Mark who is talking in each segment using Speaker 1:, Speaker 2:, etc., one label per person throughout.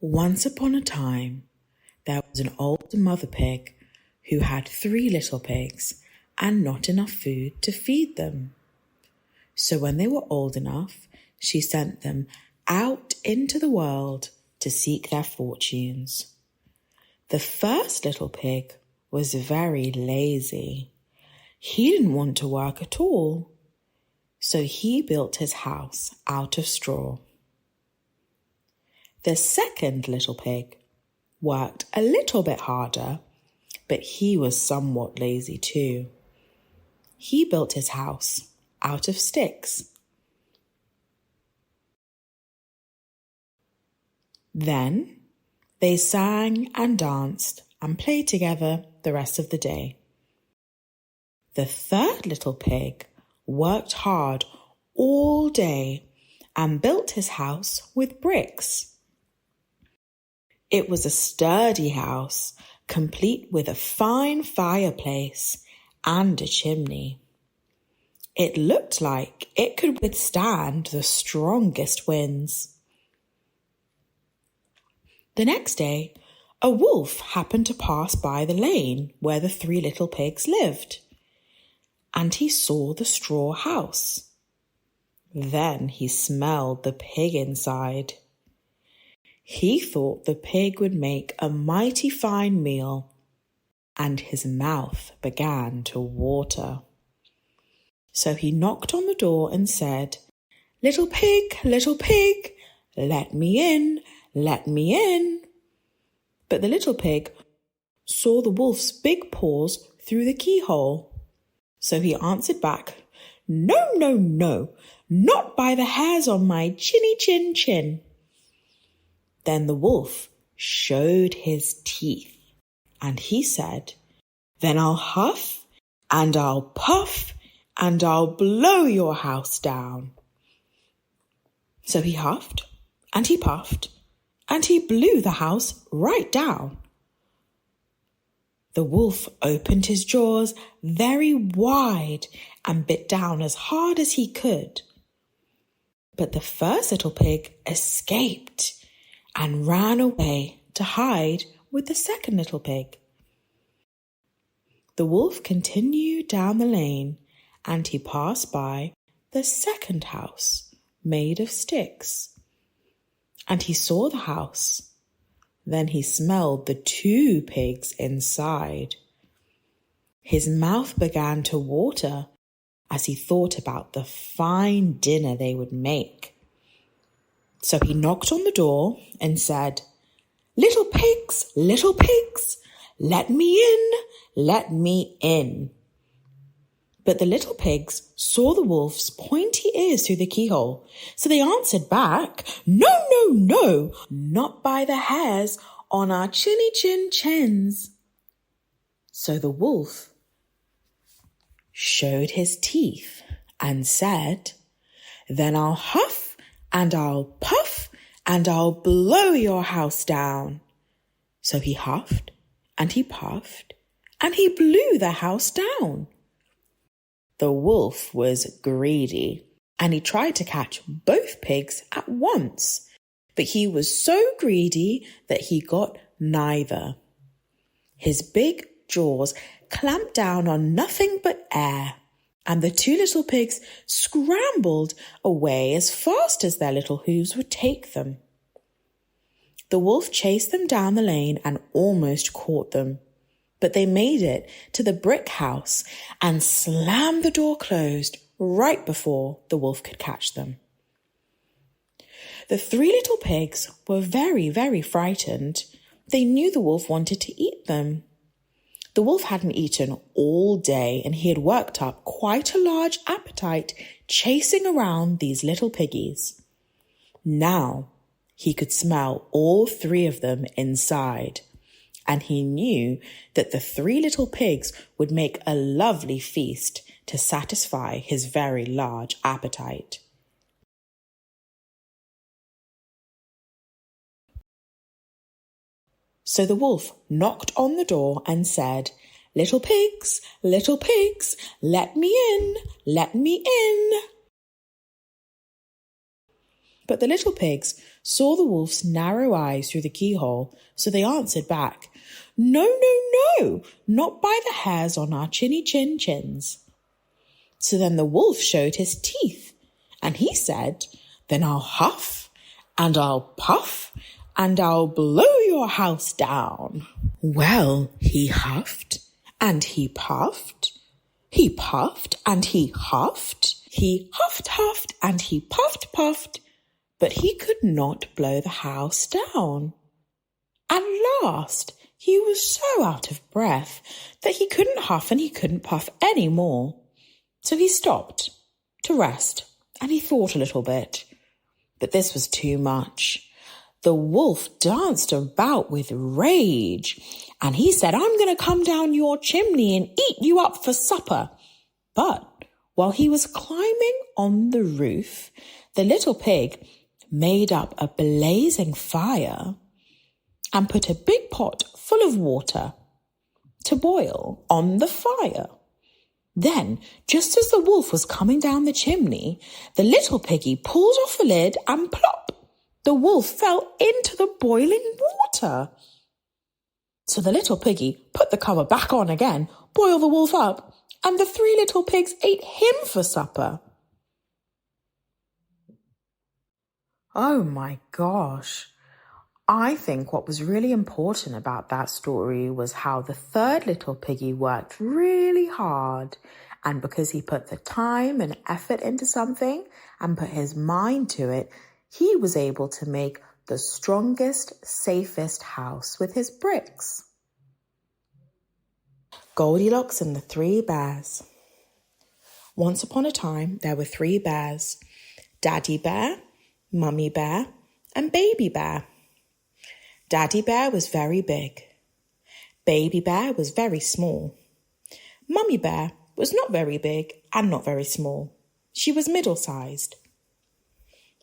Speaker 1: Once upon a time, there was an old mother pig who had 3 little pigs and not enough food to feed them. So when they were old enough, she sent them out into the world to seek their fortunes. The first little pig was very lazy. He didn't want to work at all, so he built his house out of straw. The second little pig worked a little bit harder, but he was somewhat lazy too. He built his house out of sticks. Then they sang and danced and played together the rest of the day. The third little pig worked hard all day and built his house with bricks. It was a sturdy house, complete with a fine fireplace and a chimney. It looked like it could withstand the strongest winds. The next day, a wolf happened to pass by the lane where the 3 little pigs lived, and he saw the straw house. Then he smelled the pig inside. He thought the pig would make a mighty fine meal, and his mouth began to water. So he knocked on the door and said, little pig, let me in, let me in." But the little pig saw the wolf's big paws through the keyhole. So he answered back, "No, no, no, not by the hairs on my chinny chin chin." Then the wolf showed his teeth, and he said, "Then I'll huff, and I'll puff, and I'll blow your house down." So he huffed, and he puffed, and he blew the house right down. The wolf opened his jaws very wide and bit down as hard as he could. But the first little pig escaped and ran away to hide with the second little pig. The wolf continued down the lane, and he passed by the second house made of sticks. And he saw the house. Then he smelled the 2 pigs inside. His mouth began to water as he thought about the fine dinner they would make. So he knocked on the door and said, little pigs, let me in, let me in." But the little pigs saw the wolf's pointy ears through the keyhole, so they answered back, "No, no, no, not by the hairs on our chinny chin chins." So the wolf showed his teeth and said, "Then I'll huff, and I'll puff, and I'll blow your house down." So he huffed, and he puffed, and he blew the house down. The wolf was greedy, and he tried to catch both pigs at once, but he was so greedy that he got neither. His big jaws clamped down on nothing but air, and the 2 little pigs scrambled away as fast as their little hooves would take them. The wolf chased them down the lane and almost caught them, but they made it to the brick house and slammed the door closed right before the wolf could catch them. The 3 little pigs were very, very frightened. They knew the wolf wanted to eat them. The wolf hadn't eaten all day, and he had worked up quite a large appetite chasing around these little piggies. Now he could smell all 3 of them inside, and he knew that the 3 little pigs would make a lovely feast to satisfy his very large appetite. So the wolf knocked on the door and said, little pigs, let me in, let me in." But the little pigs saw the wolf's narrow eyes through the keyhole, so they answered back, "No, no, no, not by the hairs on our chinny chin chins." So then the wolf showed his teeth, and he said, "Then I'll huff, and I'll puff, and I'll blow your house down." Well, he huffed, and he puffed. He puffed, and he huffed. He huffed, huffed, and he puffed, puffed. But he could not blow the house down. At last, he was so out of breath that he couldn't huff and he couldn't puff any more. So he stopped to rest, and he thought a little bit. But this was too much. The wolf danced about with rage, and he said, "I'm going to come down your chimney and eat you up for supper." But while he was climbing on the roof, the little pig made up a blazing fire and put a big pot full of water to boil on the fire. Then, just as the wolf was coming down the chimney, the little piggy pulled off the lid and plop! The wolf fell into the boiling water. So the little piggy put the cover back on again, boiled the wolf up, and the 3 little pigs ate him for supper. Oh my gosh. I think what was really important about that story was how the 3rd little piggy worked really hard. And because he put the time and effort into something and put his mind to it, he was able to make the strongest, safest house with his bricks. Goldilocks and the 3 bears. Once upon a time, there were 3 bears: Daddy Bear, Mummy Bear, and Baby Bear. Daddy Bear was very big. Baby Bear was very small. Mummy Bear was not very big and not very small. She was middle-sized.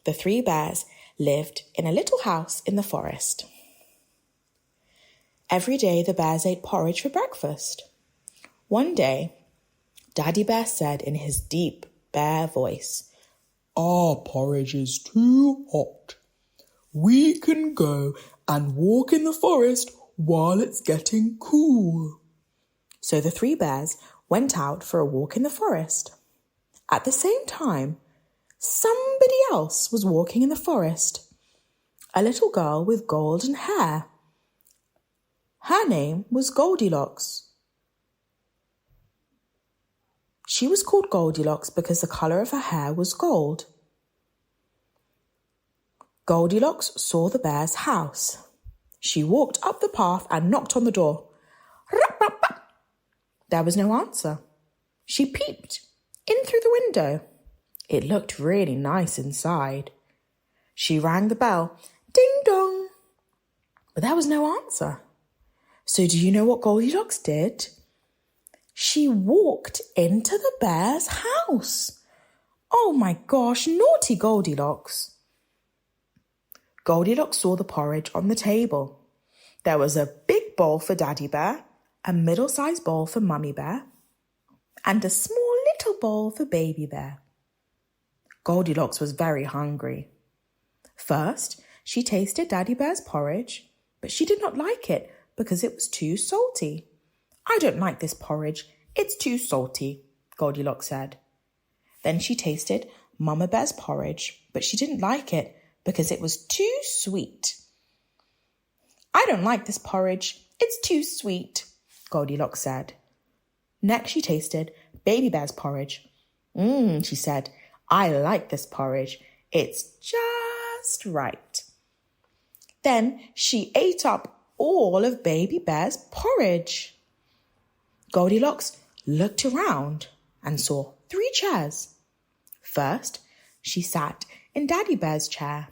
Speaker 1: The 3 bears lived in a little house in the forest. Every day the bears ate porridge for breakfast. One day, Daddy Bear said in his deep bear voice, "Our porridge is too hot. We can go and walk in the forest while it's getting cool." So the 3 bears went out for a walk in the forest. At the same time, somebody else was walking in the forest. A little girl with golden hair. Her name was Goldilocks. She was called Goldilocks because the colour of her hair was gold. Goldilocks saw the bear's house. She walked up the path and knocked on the door. Rap, rap, rap. There was no answer. She peeped in through the window. It looked really nice inside. She rang the bell. Ding dong. But there was no answer. So do you know what Goldilocks did? She walked into the bear's house. Oh my gosh, naughty Goldilocks. Goldilocks saw the porridge on the table. There was a big bowl for Daddy Bear, a middle-sized bowl for Mummy Bear, and a small little bowl for Baby Bear. Goldilocks was very hungry. First, she tasted Daddy Bear's porridge, but she did not like it because it was too salty. "I don't like this porridge. It's too salty," Goldilocks said. Then she tasted Mama Bear's porridge, but she didn't like it because it was too sweet. "I don't like this porridge. It's too sweet," Goldilocks said. Next, she tasted Baby Bear's porridge. She said, "I like this porridge. It's just right." Then she ate up all of Baby Bear's porridge. Goldilocks looked around and saw 3 chairs. First, she sat in Daddy Bear's chair,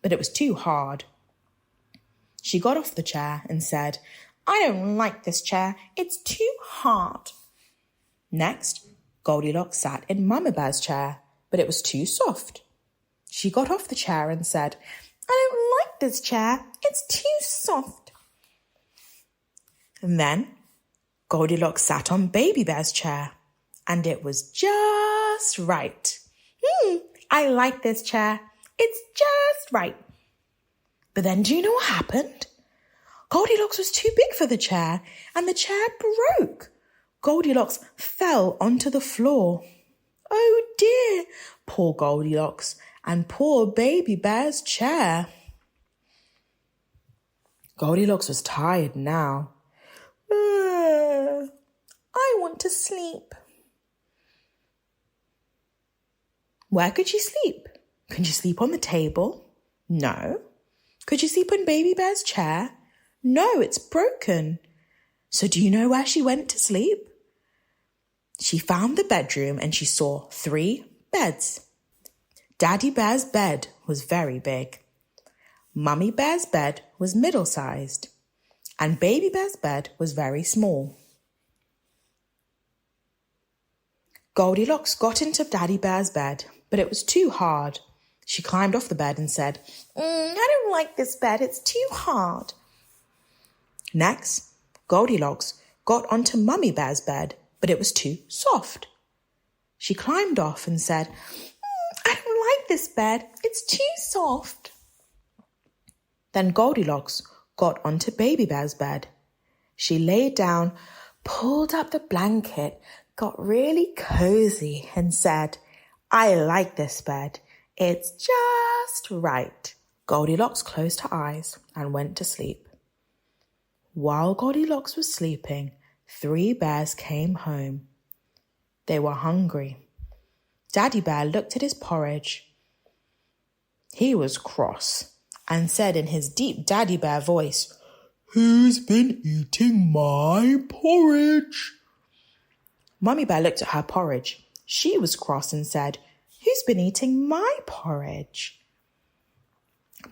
Speaker 1: but it was too hard. She got off the chair and said, "I don't like this chair. It's too hard." Next, Goldilocks sat in Mama Bear's chair, but it was too soft. She got off the chair and said, "I don't like this chair. It's too soft." And then Goldilocks sat on Baby Bear's chair, and it was just right. "I like this chair. It's just right. But then do you know what happened? Goldilocks was too big for the chair, and the chair broke. Goldilocks fell onto the floor. Oh dear, poor Goldilocks and poor Baby Bear's chair. Goldilocks was tired now. I want to sleep. Where could she sleep? Could you sleep on the table? No. Could you sleep on Baby Bear's chair? No, it's broken. So do you know where she went to sleep? She found the bedroom and she saw 3 beds. Daddy Bear's bed was very big. Mummy Bear's bed was middle-sized. And Baby Bear's bed was very small. Goldilocks got into Daddy Bear's bed, but it was too hard. She climbed off the bed and said, I don't like this bed, it's too hard. Next, Goldilocks got onto Mummy Bear's bed, but it was too soft. She climbed off and said, I don't like this bed, it's too soft. Then Goldilocks got onto Baby Bear's bed. She laid down, pulled up the blanket, got really cozy and said, I like this bed. It's just right. Goldilocks closed her eyes and went to sleep. While Goldilocks was sleeping, 3 bears came home. They were hungry. Daddy Bear looked at his porridge. He was cross and said in his deep Daddy Bear voice, Who's been eating my porridge? Mummy Bear looked at her porridge. She was cross and said, Who's been eating my porridge?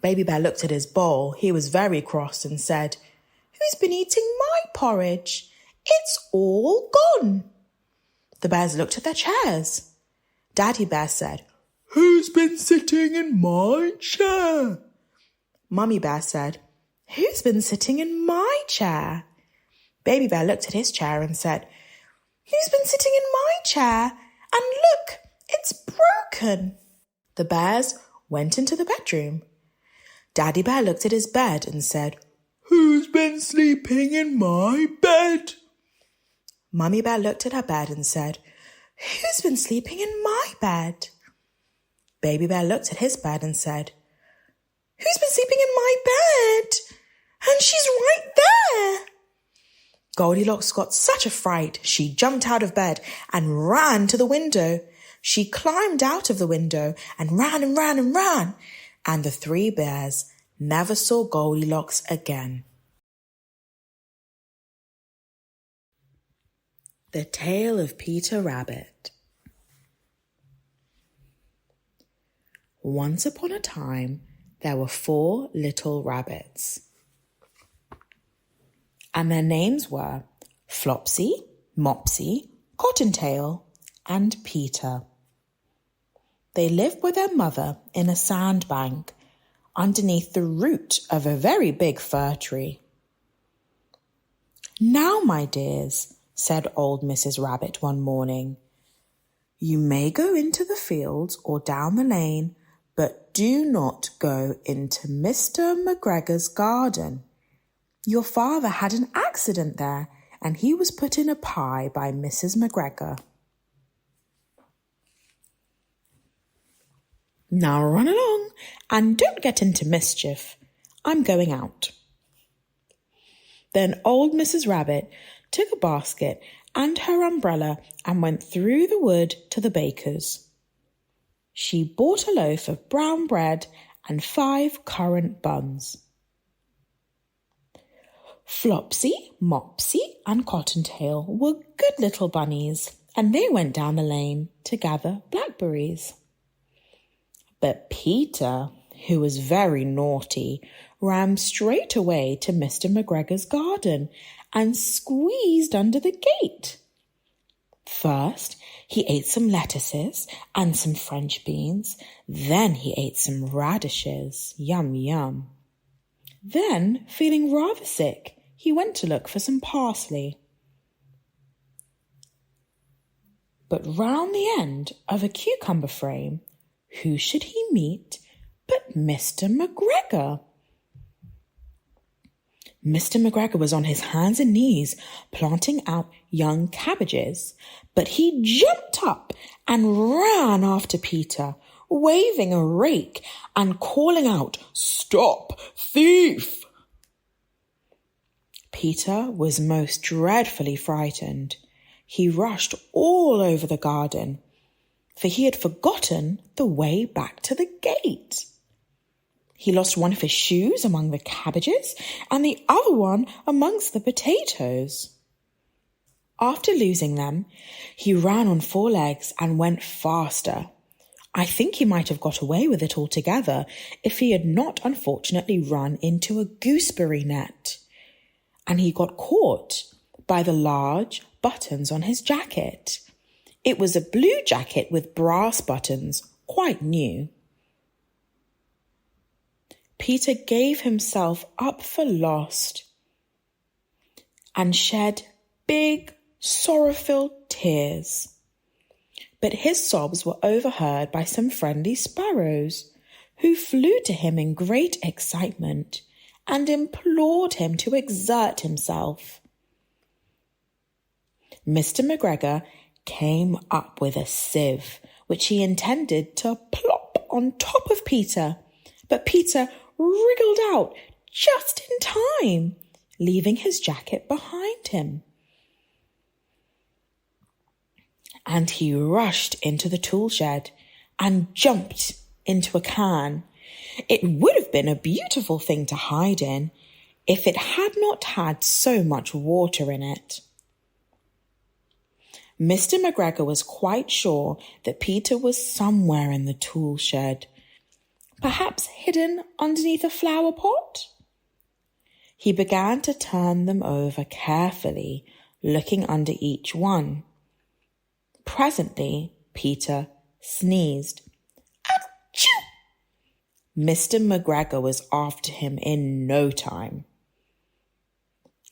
Speaker 1: Baby Bear looked at his bowl. He was very cross and said, Who's been eating my porridge? It's all gone. The bears looked at their chairs. Daddy Bear said, Who's been sitting in my chair? Mummy Bear said, Who's been sitting in my chair? Baby Bear looked at his chair and said, Who's been sitting in my chair? And look, it's broken. The bears went into the bedroom. Daddy Bear looked at his bed and said, Who's been sleeping in my bed? Mummy Bear looked at her bed and said, Who's been sleeping in my bed? Baby Bear looked at his bed and said, Who's been sleeping in my bed? And she's right there. Goldilocks got such a fright, she jumped out of bed and ran to the window. She climbed out of the window and ran and ran and ran. And the 3 bears never saw Goldilocks again. The Tale of Peter Rabbit. Once upon a time, there were 4 little rabbits. And their names were Flopsy, Mopsy, Cottontail, and Peter. They lived with their mother in a sandbank underneath the root of a very big fir tree. Now, my dears, said old Mrs. Rabbit one morning, you may go into the fields or down the lane, but do not go into Mr. McGregor's garden. Your father had an accident there, and he was put in a pie by Mrs. McGregor. Now run along, and don't get into mischief. I'm going out. Then old Mrs. Rabbit took a basket and her umbrella and went through the wood to the baker's. She bought a loaf of brown bread and 5 currant buns. Flopsy, Mopsy, and Cottontail were good little bunnies, and they went down the lane to gather blackberries. But Peter, who was very naughty, ran straight away to Mr. McGregor's garden and squeezed under the gate. First, he ate some lettuces and some French beans. Then he ate some radishes. Yum, yum. Then, feeling rather sick, he went to look for some parsley. But round the end of a cucumber frame, who should he meet but Mr. McGregor. Mr. McGregor was on his hands and knees planting out young cabbages, but he jumped up and ran after Peter, waving a rake and calling out, "Stop, thief!" Peter was most dreadfully frightened. He rushed all over the garden, for he had forgotten the way back to the gate. He lost one of his shoes among the cabbages and the other one amongst the potatoes. After losing them, he ran on 4 legs and went faster. I think he might have got away with it altogether if he had not unfortunately run into a gooseberry net. And he got caught by the large buttons on his jacket. It was a blue jacket with brass buttons, quite new. Peter gave himself up for lost and shed big, sorrow-filled tears. But his sobs were overheard by some friendly sparrows, who flew to him in great excitement and implored him to exert himself. Mr. McGregor came up with a sieve, which he intended to plop on top of Peter, but Peter wriggled out just in time, leaving his jacket behind him. And he rushed into the tool shed and jumped into a can. It would have been a beautiful thing to hide in if it had not had so much water in it. Mr. McGregor was quite sure that Peter was somewhere in the tool shed, perhaps hidden underneath a flower pot. He began to turn them over carefully, looking under each one. Presently, Peter sneezed. Achoo! Mr. McGregor was after him in no time.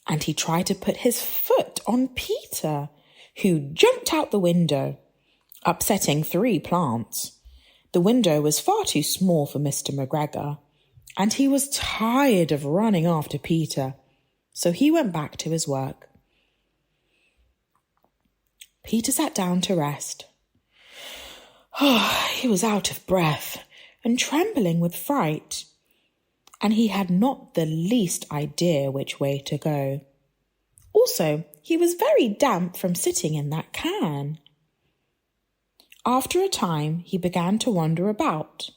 Speaker 1: And he tried to put his foot on Peter, who jumped out the window, upsetting 3 plants. The window was far too small for Mr. McGregor, and he was tired of running after Peter, so he went back to his work. Peter sat down to rest. He was out of breath and trembling with fright, and he had not the least idea which way to go. Also, he was very damp from sitting in that can. After a time, he began to wander about,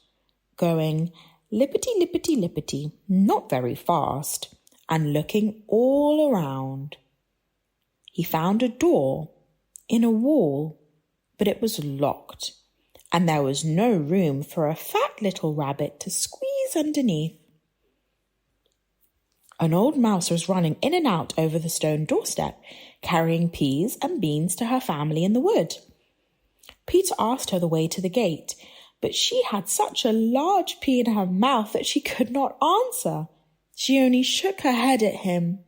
Speaker 1: going lippity-lippity-lippity, not very fast, and looking all around. He found a door in a wall, but it was locked, and there was no room for a fat little rabbit to squeeze underneath. An old mouse was running in and out over the stone doorstep, carrying peas and beans to her family in the wood. Peter asked her the way to the gate, but she had such a large pea in her mouth that she could not answer. She only shook her head at him.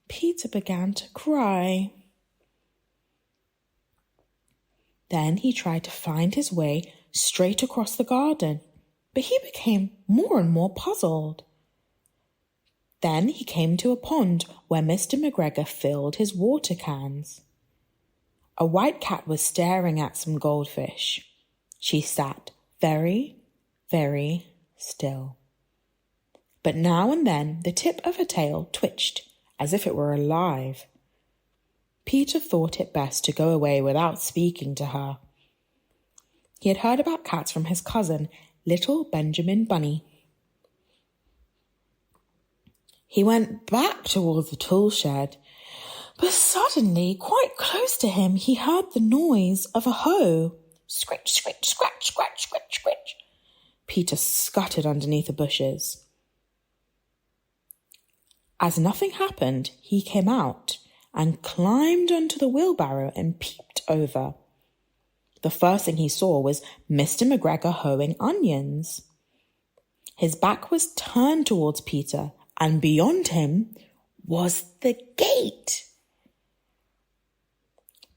Speaker 1: Peter began to cry. Then he tried to find his way straight across the garden, but he became more and more puzzled. Then he came to a pond where Mr. McGregor filled his water cans. A white cat was staring at some goldfish. She sat very, very still. But now and then the tip of her tail twitched as if it were alive. Peter thought it best to go away without speaking to her. He had heard about cats from his cousin, little Benjamin Bunny. He went back towards the tool shed, but suddenly, quite close to him, he heard the noise of a hoe. Scritch, scritch, scratch, scratch, scratch, scratch. Peter scuttered underneath the bushes. As nothing happened, he came out and climbed onto the wheelbarrow and peeped over. The first thing he saw was Mr. McGregor hoeing onions. His back was turned towards Peter, and beyond him was the gate.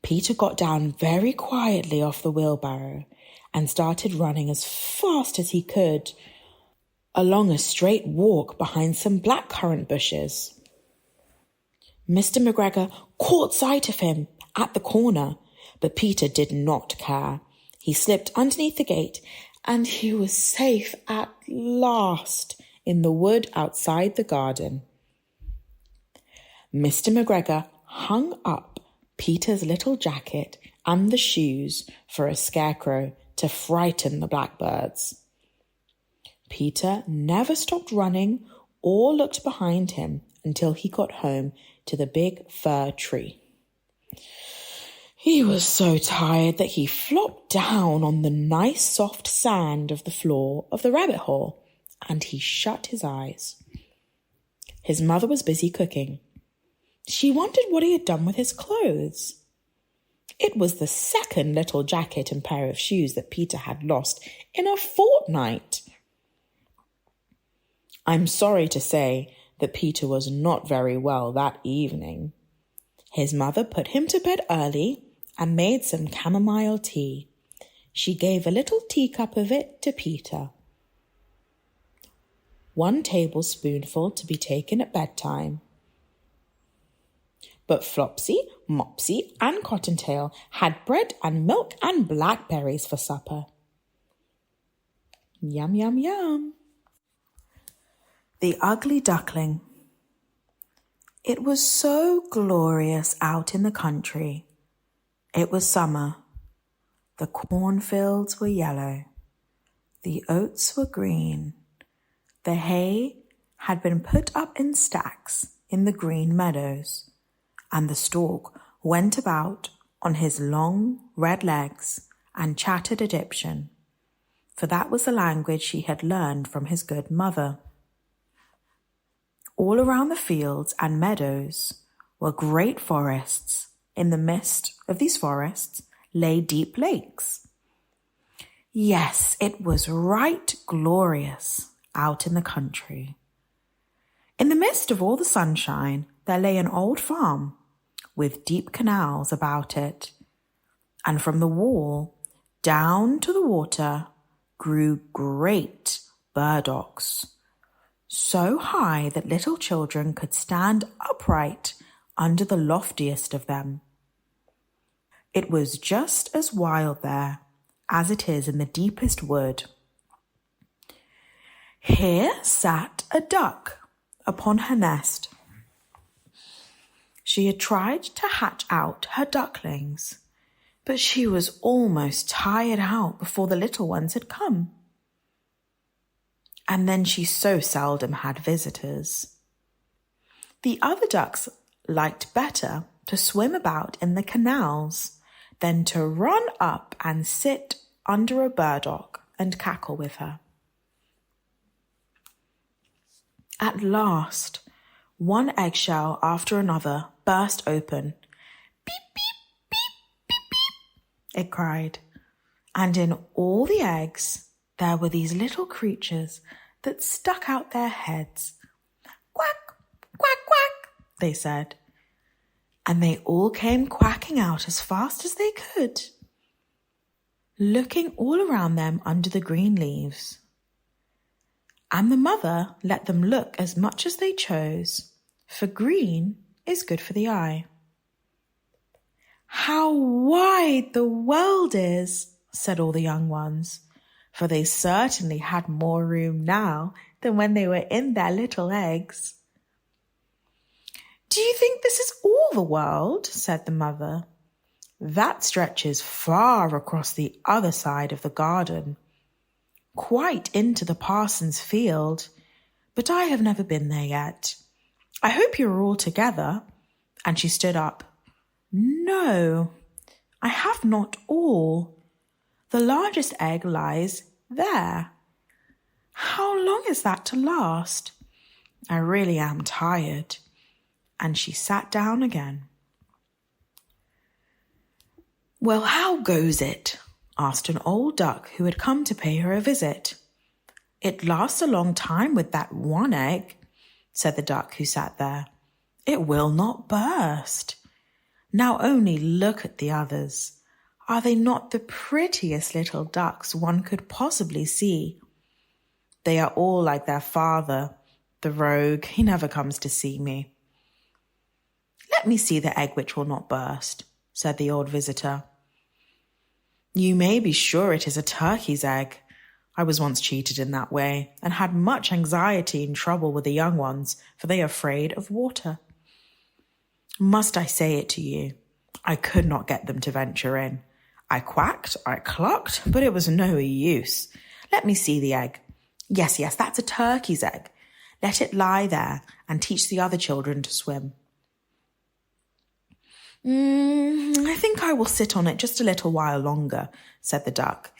Speaker 1: Peter got down very quietly off the wheelbarrow and started running as fast as he could along a straight walk behind some blackcurrant bushes. Mr. McGregor caught sight of him at the corner, but Peter did not care. He slipped underneath the gate and he was safe at last in the wood outside the garden. Mr. McGregor hung up Peter's little jacket and the shoes for a scarecrow to frighten the blackbirds. Peter never stopped running or looked behind him until he got home to the big fir tree. He was so tired that he flopped down on the nice soft sand of the floor of the rabbit hole, and he shut his eyes. His mother was busy cooking. She wondered what he had done with his clothes. It was the second little jacket and pair of shoes that Peter had lost in a fortnight. I'm sorry to say that Peter was not very well that evening. His mother put him to bed early and made some chamomile tea. She gave a little teacup of it to Peter. 1 tablespoonful to be taken at bedtime. But Flopsy, Mopsy, and Cottontail had bread and milk and blackberries for supper. Yum, yum, yum. The Ugly Duckling. It was so glorious out in the country. It was summer. The cornfields were yellow. The oats were green. The hay had been put up in stacks in the green meadows, and the stork went about on his long red legs and chattered Egyptian, for that was the language he had learned from his good mother. All around the fields and meadows were great forests. In the midst of these forests lay deep lakes. Yes, it was right glorious out in the country. In the midst of all the sunshine, there lay an old farm with deep canals about it, and from the wall down to the water grew great burdocks, so high that little children could stand upright under the loftiest of them. It was just as wild there as it is in the deepest wood. Here sat a duck upon her nest. She had tried to hatch out her ducklings, but she was almost tired out before the little ones had come. And then she so seldom had visitors. The other ducks liked better to swim about in the canals than to run up and sit under a burdock and cackle with her. At last, one eggshell after another burst open. Beep, beep, beep, beep, beep, it cried. And in all the eggs, there were these little creatures that stuck out their heads. Quack, quack, quack, they said. And they all came quacking out as fast as they could, looking all around them under the green leaves. And the mother let them look as much as they chose, for green is good for the eye. How wide the world is, said all the young ones, for they certainly had more room now than when they were in their little eggs. Do you think this is all the world? Said the mother. That stretches far across the other side of the garden, quite into the parson's field, but I have never been there yet. I hope you are all together. And she stood up. No, I have not all. The largest egg lies there. How long is that to last? I really am tired. And she sat down again. Well, how goes it? Asked an old duck who had come to pay her a visit. It lasts a long time with that one egg, said the duck who sat there. It will not burst. Now only look at the others. Are they not the prettiest little ducks one could possibly see? They are all like their father, the rogue. He never comes to see me. Let me see the egg which will not burst, said the old visitor. You may be sure it is a turkey's egg. I was once cheated in that way and had much anxiety and trouble with the young ones, for they are afraid of water. Must I say it to you? I could not get them to venture in. I quacked, I clucked, but it was no use. Let me see the egg. Yes, that's a turkey's egg. Let it lie there and teach the other children to swim. I think I will sit on it just a little while longer, said the duck.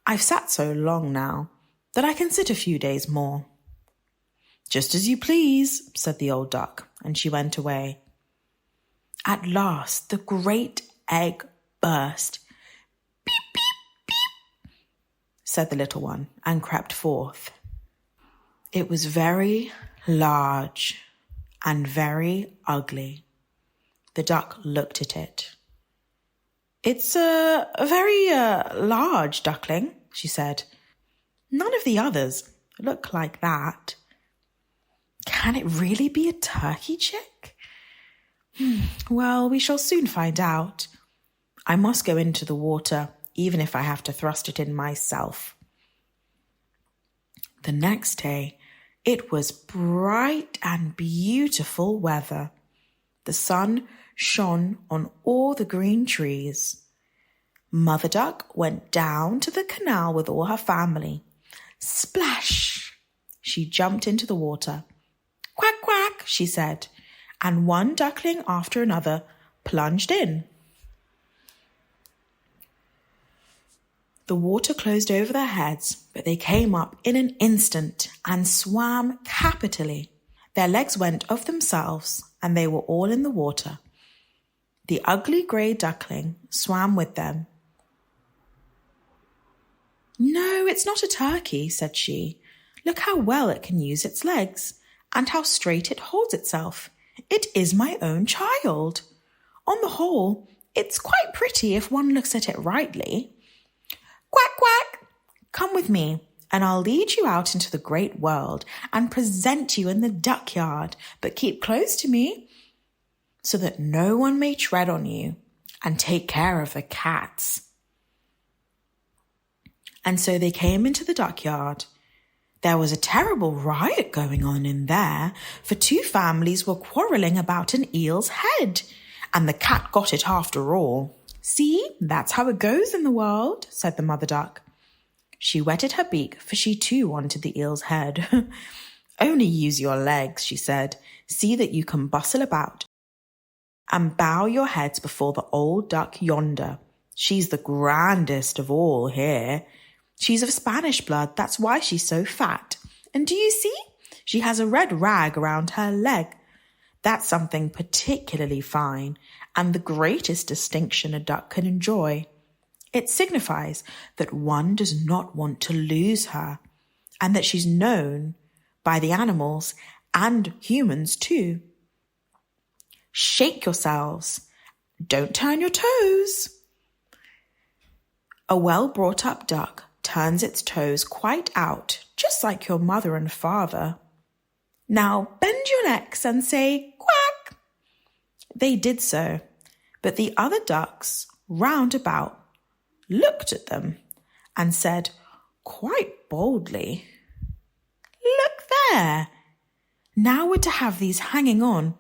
Speaker 1: I've sat so long now that I can sit a few days more. Just as you please, said the old duck, and she went away. At last the great egg burst. Beep, beep, beep, said the little one, and crept forth. It was very large and very ugly. The duck looked at it. It's a very large duckling, she said. None of the others look like that. Can it really be a turkey chick? Well, we shall soon find out. I must go into the water, even if I have to thrust it in myself. The next day, it was bright and beautiful weather. The sun shone on all the green trees. Mother Duck went down to the canal with all her family. Splash! She jumped into the water. Quack, quack, she said, and one duckling after another plunged in. The water closed over their heads, but they came up in an instant and swam capitally. Their legs went of themselves, and they were all in the water. The ugly grey duckling swam with them. No, it's not a turkey, said she. Look how well it can use its legs, and how straight it holds itself. It is my own child. On the whole, it's quite pretty if one looks at it rightly. Quack, quack! Come with me, and I'll lead you out into the great world and present you in the duck yard, but keep close to me so that no one may tread on you, and take care of the cats. And so they came into the duck yard. There was a terrible riot going on in there, for two families were quarrelling about an eel's head, and the cat got it after all. See, that's how it goes in the world, said the mother duck. She wetted her beak, for she too wanted the eel's head. Only use your legs, she said. See that you can bustle about and bow your heads before the old duck yonder. She's the grandest of all here. She's of Spanish blood, that's why she's so fat. And do you see? She has a red rag around her leg. That's something particularly fine, and the greatest distinction a duck can enjoy. It signifies that one does not want to lose her, and that she's known by the animals and humans too. Shake yourselves. Don't turn your toes. A well-brought-up duck turns its toes quite out, just like your mother and father. Now bend your necks and say quack. They did so, but the other ducks round about looked at them and said quite boldly, Look there! Now we're to have these hanging on,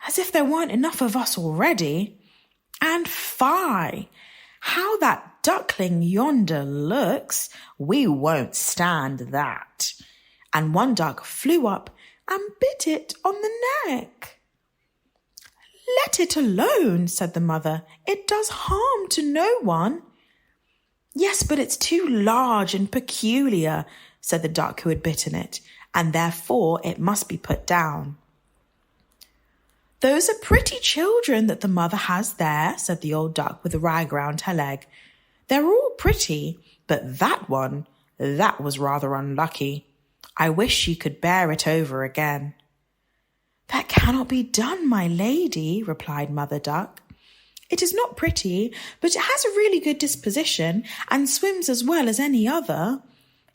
Speaker 1: as if there weren't enough of us already. And fie! How that duckling yonder looks! We won't stand that. And one duck flew up and bit it on the neck. Let it alone, said the mother. It does harm to no one. Yes, but it's too large and peculiar, said the duck who had bitten it, and therefore it must be put down. Those are pretty children that the mother has there, said the old duck with a rag round her leg. They're all pretty, but that was rather unlucky. I wish she could bear it over again. That cannot be done, my lady, replied Mother Duck. It is not pretty, but it has a really good disposition and swims as well as any other.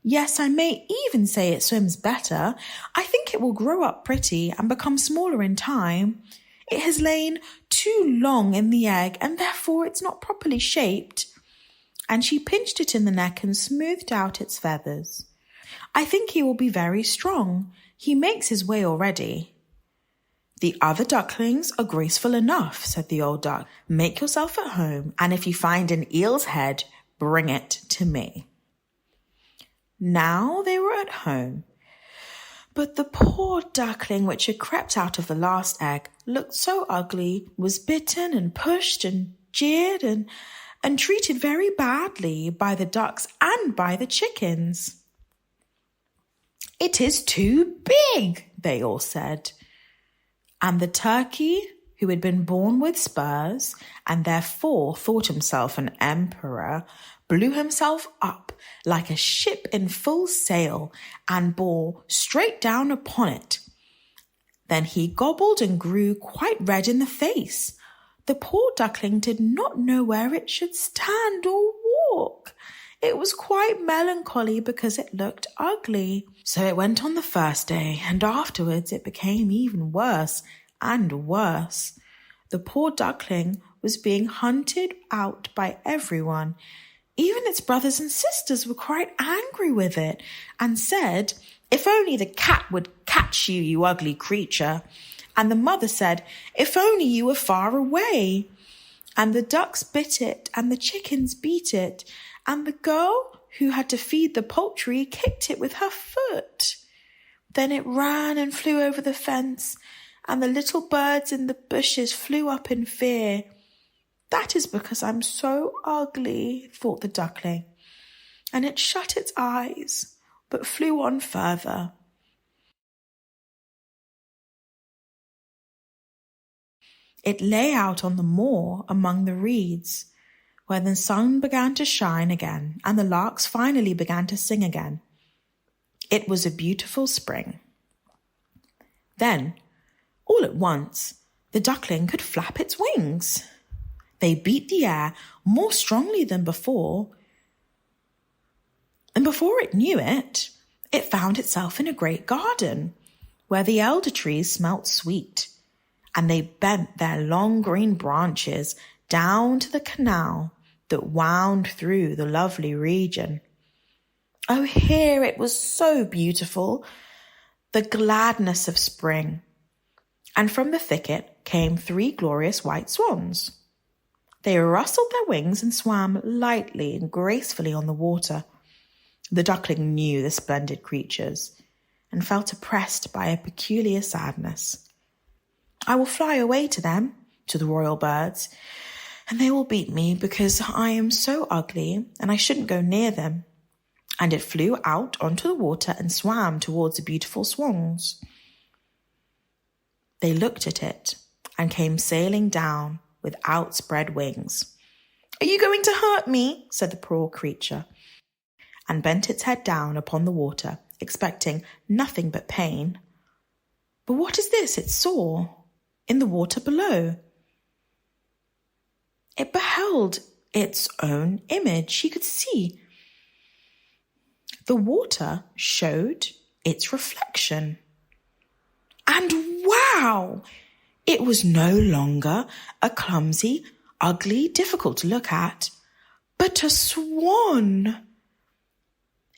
Speaker 1: Yes, I may even say it swims better. I think it will grow up pretty and become smaller in time. It has lain too long in the egg and therefore it's not properly shaped." And she pinched it in the neck and smoothed out its feathers. "I think he will be very strong. He makes his way already." "The other ducklings are graceful enough," said the old duck. "Make yourself at home, and if you find an eel's head, bring it to me." Now they were at home. But the poor duckling which had crept out of the last egg looked so ugly, was bitten and pushed and jeered and treated very badly by the ducks and by the chickens. "It is too big," they all said. And the turkey, who had been born with spurs and therefore thought himself an emperor, blew himself up like a ship in full sail and bore straight down upon it. Then he gobbled and grew quite red in the face. The poor duckling did not know where it should stand or walk. It was quite melancholy because it looked ugly. So it went on the first day, and afterwards it became even worse and worse. The poor duckling was being hunted out by everyone. Even its brothers and sisters were quite angry with it and said, "If only the cat would catch you, you ugly creature." And the mother said, "If only you were far away." And the ducks bit it and the chickens beat it. And the girl who had to feed the poultry kicked it with her foot. Then it ran and flew over the fence, and the little birds in the bushes flew up in fear. "That is because I'm so ugly," thought the duckling, and it shut its eyes, but flew on further. It lay out on the moor among the reeds, where the sun began to shine again, and the larks finally began to sing again. It was a beautiful spring. Then, all at once, the duckling could flap its wings. They beat the air more strongly than before, and before it knew it, it found itself in a great garden, where the elder trees smelt sweet, and they bent their long green branches down to the canal that wound through the lovely region. Oh, here it was so beautiful, the gladness of spring. And from the thicket came 3 glorious white swans. They rustled their wings and swam lightly and gracefully on the water. The duckling knew the splendid creatures and felt oppressed by a peculiar sadness. "I will fly away to them," to the royal birds, "and they will beat me because I am so ugly and I shouldn't go near them." And it flew out onto the water and swam towards the beautiful swans. They looked at it and came sailing down with outspread wings. "Are you going to hurt me?" said the poor creature, and bent its head down upon the water, expecting nothing but pain. But what is this it saw in the water below? It beheld its own image. She could see. The water showed its reflection. And wow! It was no longer a clumsy, ugly, difficult to look at, but a swan.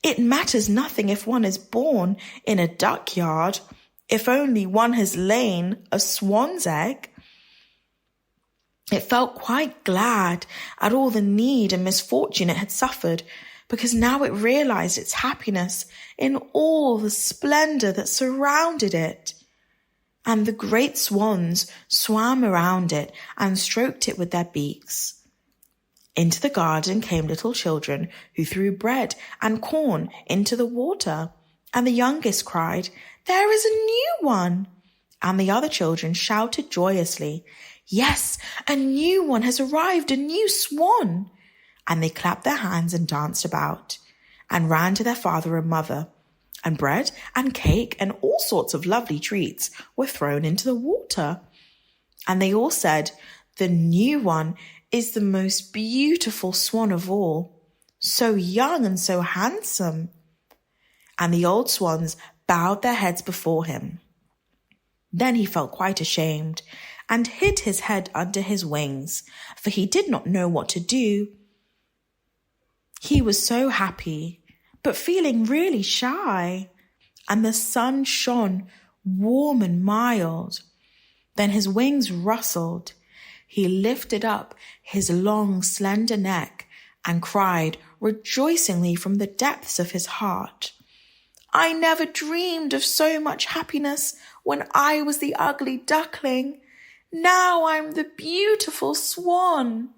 Speaker 1: It matters nothing if one is born in a duck yard, if only one has lain a swan's egg. It felt quite glad at all the need and misfortune it had suffered, because now it realized its happiness in all the splendor that surrounded it. And the great swans swam around it and stroked it with their beaks. Into the garden came little children who threw bread and corn into the water, and the youngest cried, "There is a new one!" And the other children shouted joyously, "Yes, a new one has arrived, a new swan!" And they clapped their hands and danced about, and ran to their father and mother, and bread and cake and all sorts of lovely treats were thrown into the water. And they all said, The new one is the most beautiful swan of all, so young and so handsome." And the old swans bowed their heads before him. Then he felt quite ashamed and hid his head under his wings, for he did not know what to do. He was so happy, but feeling really shy, and the sun shone warm and mild. Then his wings rustled. He lifted up his long, slender neck and cried rejoicingly from the depths of his heart, "I never dreamed of so much happiness when I was the ugly duckling. Now I'm the beautiful swan."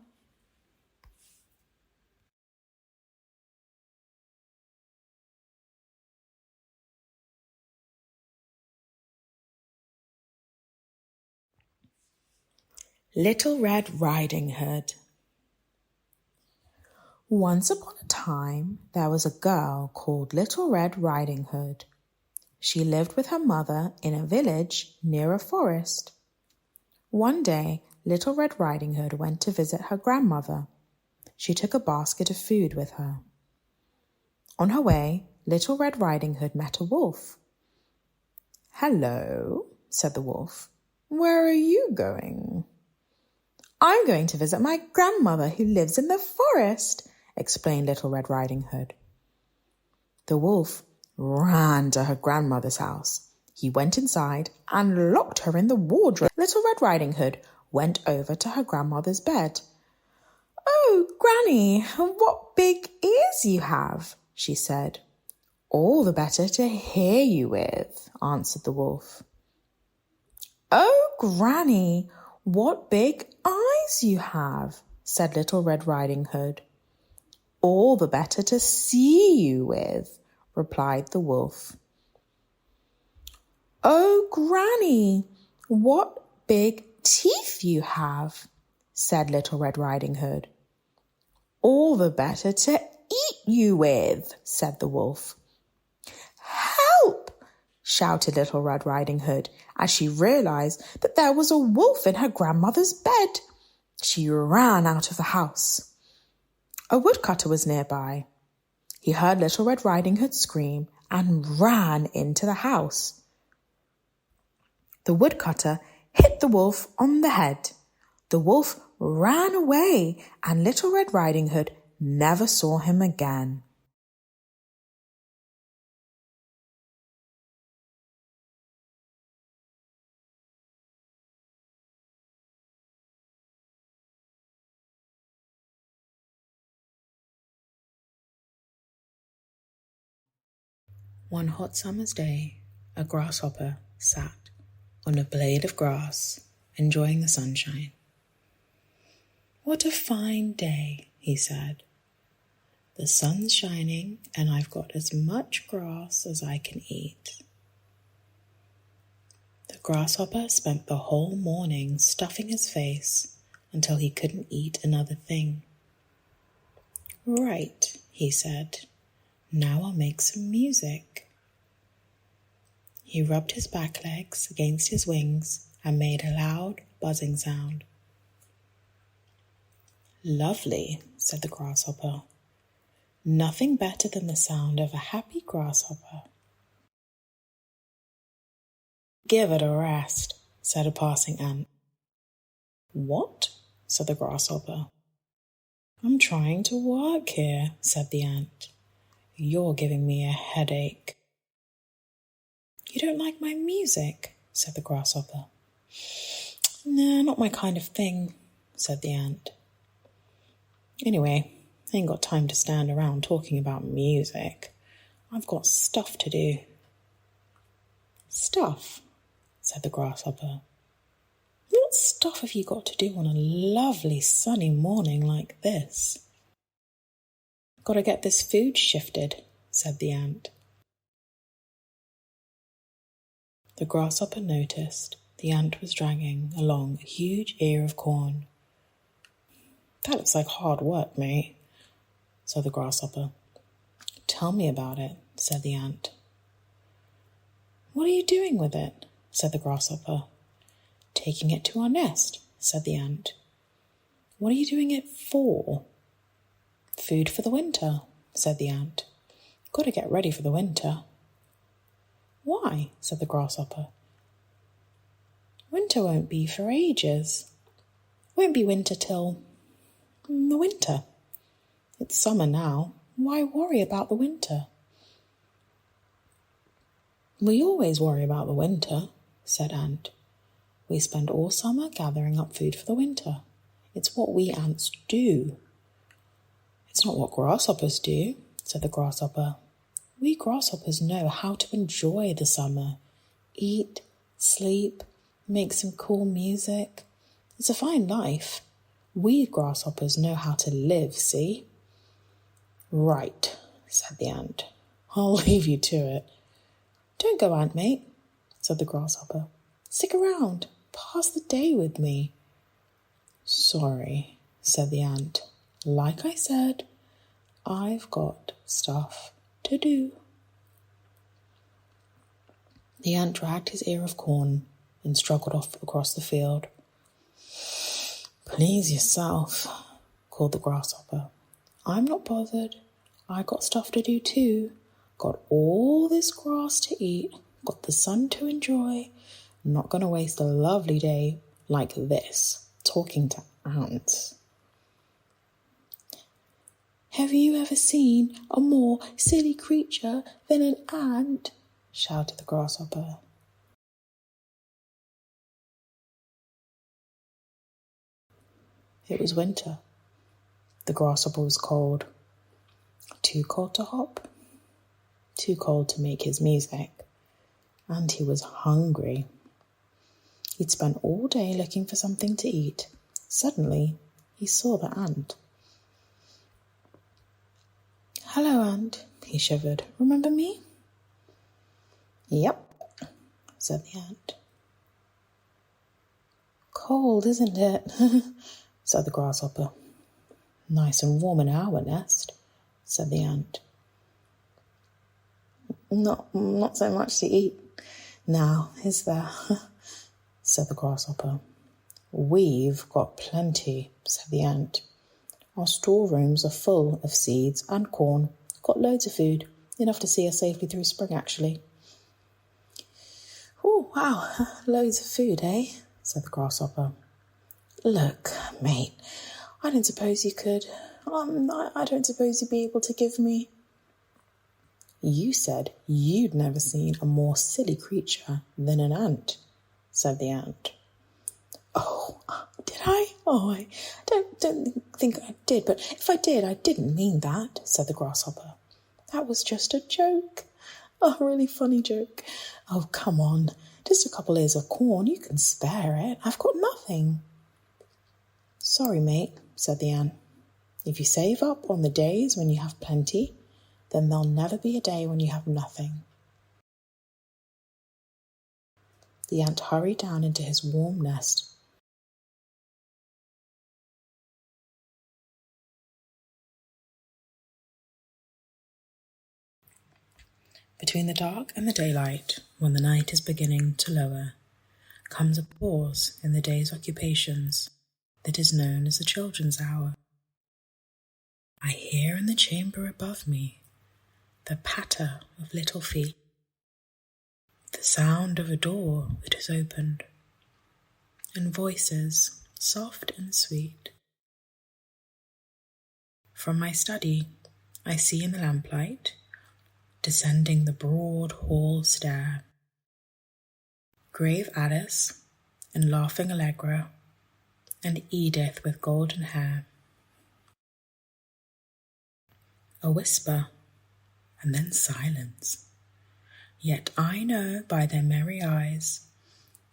Speaker 1: Little Red Riding Hood. Once upon a time, there was a girl called Little Red Riding Hood. She lived with her mother in a village near a forest. One day, Little Red Riding Hood went to visit her grandmother. She took a basket of food with her. On her way, Little Red Riding Hood met a wolf. "Hello," said the wolf. "Where are you going?" "I'm going to visit my grandmother who lives in the forest," explained Little Red Riding Hood. The wolf ran to her grandmother's house. He went inside and locked her in the wardrobe. Little Red Riding Hood went over to her grandmother's bed. "Oh, Granny, what big ears you have," she said. "All the better to hear you with," answered the wolf. "Oh, Granny, what big eyes you have," said Little Red Riding Hood. "All the better to see you with," replied the wolf. "Oh, Granny, what big teeth you have," said Little Red Riding Hood. "All the better to eat you with," said the wolf. "Help!" shouted Little Red Riding Hood as she realized that there was a wolf in her grandmother's bed. She ran out of the house. A woodcutter was nearby. He heard Little Red Riding Hood scream and ran into the house. The woodcutter hit the wolf on the head. The wolf ran away, and Little Red Riding Hood never saw him again. One hot summer's day, a grasshopper sat on a blade of grass, enjoying the sunshine. "What a fine day," he said. "The sun's shining and I've got as much grass as I can eat." The grasshopper spent the whole morning stuffing his face until he couldn't eat another thing. "Right," he said. "Now I'll make some music." He rubbed his back legs against his wings and made a loud buzzing sound. "Lovely," said the grasshopper. "Nothing better than the sound of a happy grasshopper." "Give it a rest," said a passing ant. "What?" said the grasshopper. "I'm trying to work here," said the ant. "You're giving me a headache." "You don't like my music?" said the grasshopper. "Nah, not my kind of thing," said the ant. "Anyway, I ain't got time to stand around talking about music. I've got stuff to do." "Stuff?" said the grasshopper. "What stuff have you got to do on a lovely sunny morning like this?" "Got to get this food shifted," said the ant. The grasshopper noticed the ant was dragging along a huge ear of corn. "That looks like hard work, mate," said the grasshopper. "Tell me about it," said the ant. "What are you doing with it?" said the grasshopper. "Taking it to our nest," said the ant. What are you doing it for? Food for the winter, said the ant. Got to get ready for the winter. Why? Said the grasshopper. Winter won't be for ages. Won't be winter till the winter. It's summer now. Why worry about the winter? We always worry about the winter, said Ant. We spend all summer gathering up food for the winter. It's what we ants do. It's not what grasshoppers do, said the grasshopper. We grasshoppers know how to enjoy the summer. Eat, sleep, make some cool music. It's a fine life. We grasshoppers know how to live, see? Right, said the ant. I'll leave you to it. Don't go, ant mate, said the grasshopper. Stick around. Pass the day with me. Sorry, said the ant. Like I said, I've got stuff to do. The ant dragged his ear of corn and struggled off across the field. Please yourself, called the grasshopper. I'm not bothered. I got stuff to do too. Got all this grass to eat. Got the sun to enjoy. Not going to waste a lovely day like this, talking to ants. Have you ever seen a more silly creature than an ant? Shouted the grasshopper. It was winter. The grasshopper was cold. Too cold to hop, too cold to make his music, and he was hungry. He'd spent all day looking for something to eat. Suddenly, he saw the ant. Hello, ant, he shivered. Remember me? Yep, said the ant. Cold, isn't it? said the grasshopper. Nice and warm in our nest, said the ant. Not so much to eat now, is there? said the grasshopper. We've got plenty, said the ant. Our storerooms are full of seeds and corn. Got loads of food, enough to see us safely through spring, actually. Oh, wow, loads of food, eh? said the grasshopper. Look, mate, I don't suppose you could. I don't suppose you'd be able to give me. You said you'd never seen a more silly creature than an ant, said the ant. Oh, did I? Oh, I don't think I did, but if I did, I didn't mean that, said the grasshopper. That was just a joke. A really funny joke. Oh, come on. Just a couple ears of corn. You can spare it. I've got nothing. Sorry, mate, said the ant. If you save up on the days when you have plenty, then there'll never be a day when you have nothing. The ant hurried down into his warm nest. Between the dark and the daylight, when the night is beginning to lower, comes a pause in the day's occupations that is known as the children's hour. I hear in the chamber above me the patter of little feet, the sound of a door that is opened, and voices soft and sweet. From my study, I see in the lamplight, descending the broad hall stair, grave Alice and laughing Allegra, and Edith with golden hair. A whisper, and then silence. Yet I know by their merry eyes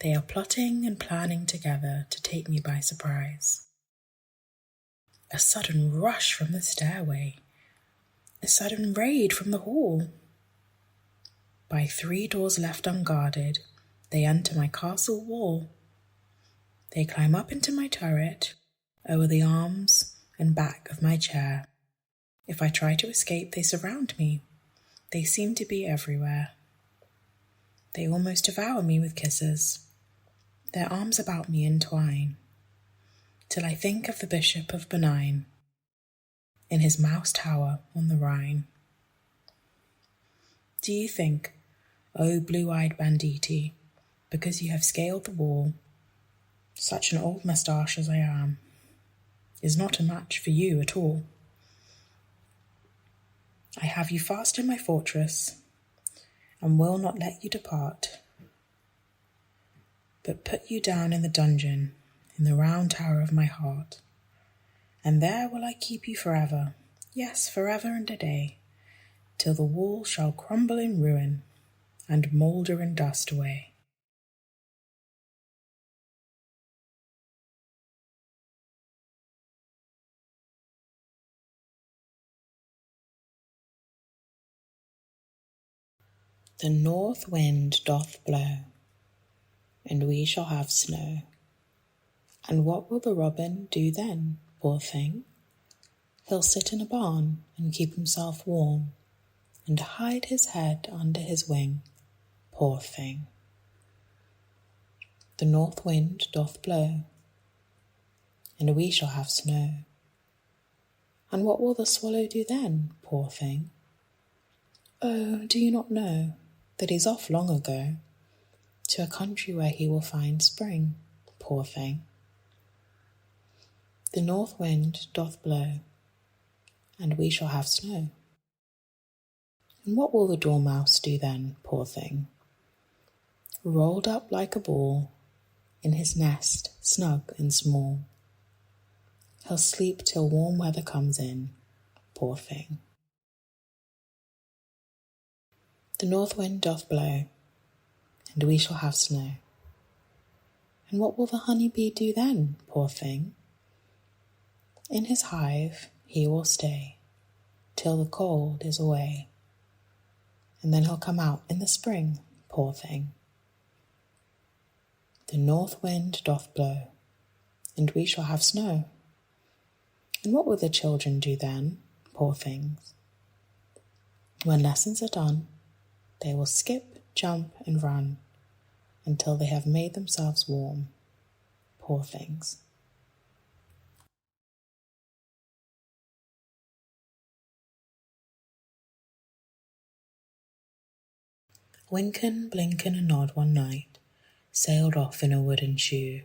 Speaker 1: they are plotting and planning together to take me by surprise. A sudden rush from the stairway, a sudden raid from the hall. By 3 doors left unguarded, they enter my castle wall. They climb up into my turret, over the arms and back of my chair. If I try to escape, they surround me. They seem to be everywhere. They almost devour me with kisses. Their arms about me entwine. till I think of the Bishop of Benign in his mouse tower on the Rhine. Do you think, O blue-eyed banditti, because you have scaled the wall, such an old moustache as I am, is not a match for you at all? I have you fast in my fortress, and will not let you depart, but put you down in the dungeon in the round tower of my heart, and there will I keep you forever, yes, forever and a day, till the wall shall crumble in ruin, and moulder in dust away. The north wind doth blow, and we shall have snow. And what will the robin do then, poor thing? He'll sit in a barn and keep himself warm, and hide his head under his wing, poor thing. The north wind doth blow, and we shall have snow. And what will the swallow do then, poor thing? Oh, do you not know that he's off long ago, to a country where he will find spring, poor thing? The north wind doth blow, and we shall have snow. And what will the dormouse do then, poor thing? Rolled up like a ball, in his nest snug and small, he'll sleep till warm weather comes in, poor thing. The north wind doth blow, and we shall have snow. And what will the honey bee do then, poor thing? In his hive he will stay, till the cold is away, and then he'll come out in the spring, poor thing. The north wind doth blow, and we shall have snow. And what will the children do then, poor things? When lessons are done, they will skip, jump, and run until they have made themselves warm, poor things. Wynken, Blynken, and Nod one night sailed off in a wooden shoe,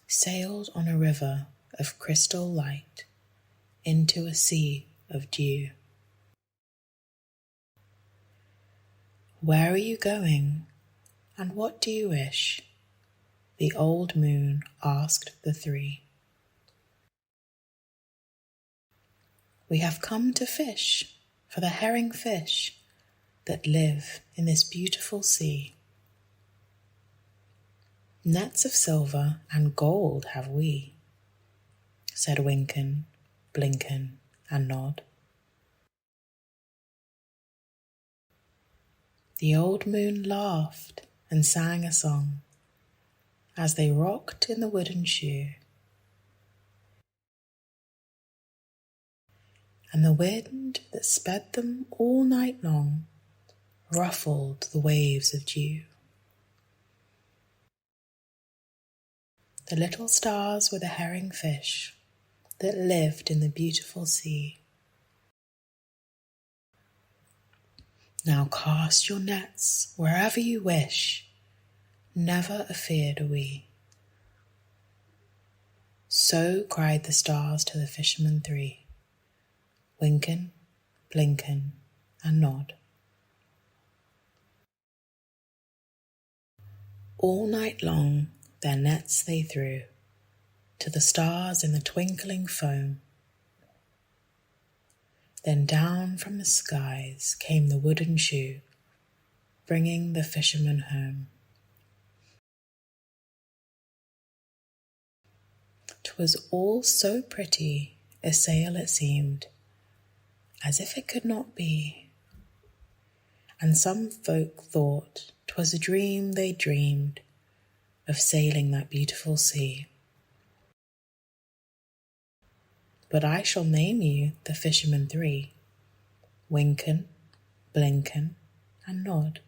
Speaker 1: sailed on a river of crystal light into a sea of dew. Where are you going, and what do you wish? The old moon asked the three. We have come to fish for the herring fish that live in this beautiful sea. Nets of silver and gold have we, said Wynken, Blynken, and Nod. The old moon laughed and sang a song as they rocked in the wooden shoe. And the wind that sped them all night long ruffled the waves of dew. The little stars were the herring fish that lived in the beautiful sea. Now cast your nets wherever you wish, never afeard are we. So cried the stars to the fishermen three, Wynken, Blynken, and Nod. All night long their nets they threw to the stars in the twinkling foam. Then down from the skies came the wooden shoe, bringing the fishermen home. 'Twas all so pretty a sail it seemed, as if it could not be, and some folk thought 'twas a dream they dreamed of sailing that beautiful sea. But I shall name you the fishermen three, Wynken, Blynken, and Nod.